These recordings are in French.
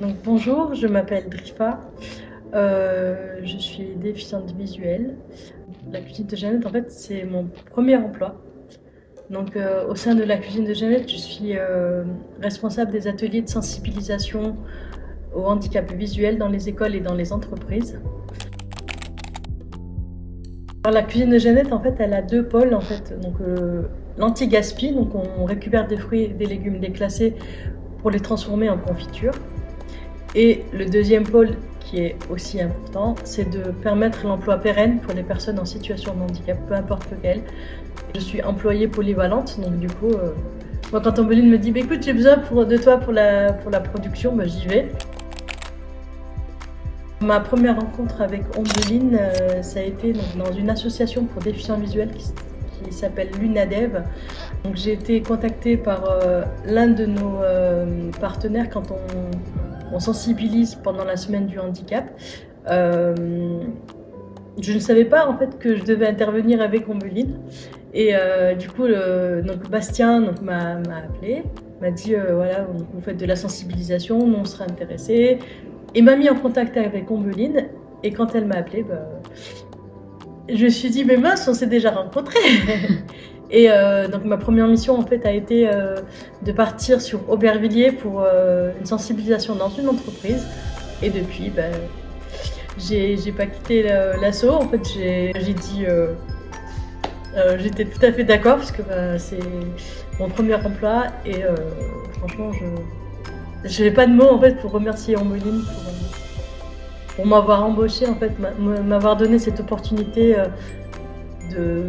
Donc bonjour, je m'appelle Drifa, je suis déficiente visuelle. La cuisine de Jeannette, en fait, c'est mon premier emploi. Donc au sein de la cuisine de Jeannette, je suis responsable des ateliers de sensibilisation au handicap visuel dans les écoles et dans les entreprises. Alors, la cuisine de Jeannette, en fait, elle a deux pôles. En fait. Donc l'anti-gaspi, donc on récupère des fruits et des légumes déclassés pour les transformer en confiture. Et le deuxième pôle, qui est aussi important, c'est de permettre l'emploi pérenne pour les personnes en situation de handicap, peu importe lequel. Je suis employée polyvalente, donc du coup, moi quand Ombeline me dit bah, écoute, j'ai besoin de toi pour la production, bah, j'y vais. Ma première rencontre avec Ombeline, ça a été donc, dans une association pour déficients visuels qui s'appelle l'UNADEV. Donc, j'ai été contactée par l'un de nos partenaires quand on sensibilise pendant la semaine du handicap. Je ne savais pas en fait que je devais intervenir avec Ombeline. Et du coup, donc Bastien m'a appelé, m'a dit voilà, vous faites de la sensibilisation, nous on sera intéressés. Et m'a mis en contact avec Ombeline. Et quand elle m'a appelé, je me suis dit mais mince, on s'est déjà rencontrés. Et donc ma première mission en fait a été de partir sur Aubervilliers pour une sensibilisation dans une entreprise. Et depuis, j'ai pas quitté l'assaut. En fait, j'ai dit, j'étais tout à fait d'accord parce que c'est mon premier emploi et franchement, je n'ai pas de mots en fait pour remercier Ombeline pour m'avoir embauchée en fait, m'avoir donné cette opportunité de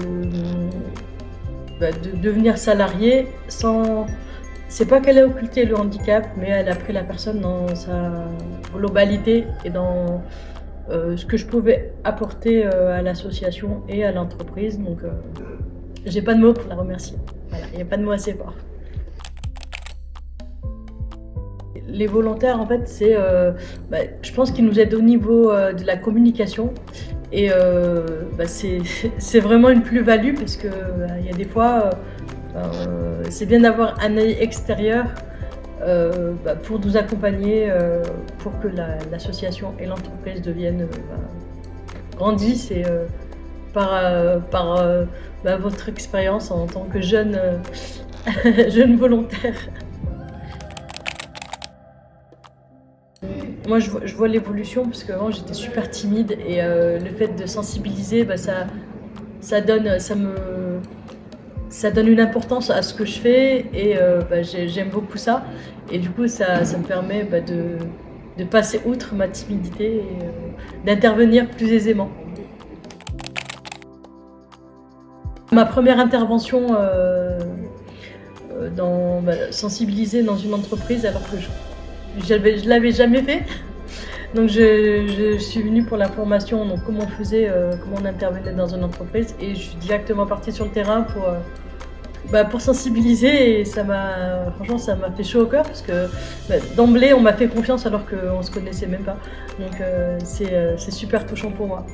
devenir salariée sans. C'est pas qu'elle a occulté le handicap, mais elle a pris la personne dans sa globalité et dans ce que je pouvais apporter à l'association et à l'entreprise. Donc, j'ai pas de mots pour la remercier. Voilà, il n'y a pas de mots assez forts. Les volontaires, en fait, je pense qu'ils nous aident au niveau de la communication. Et c'est vraiment une plus-value parce qu'il y a des fois, c'est bien d'avoir un œil extérieur pour nous accompagner, pour que l'association et l'entreprise grandissent et par votre expérience en tant que jeune volontaire. Moi, je vois l'évolution parce qu'avant j'étais super timide et le fait de sensibiliser, ça donne une importance à ce que je fais et j'aime beaucoup ça. Et du coup, ça me permet de passer outre ma timidité et d'intervenir plus aisément. Ma première intervention sensibiliser dans une entreprise alors que je l'avais jamais fait. Donc je suis venue pour la formation, donc comment on intervenait dans une entreprise et je suis directement partie sur le terrain pour sensibiliser et franchement ça m'a fait chaud au cœur parce que d'emblée on m'a fait confiance alors qu'on se connaissait même pas. Donc c'est super touchant pour moi.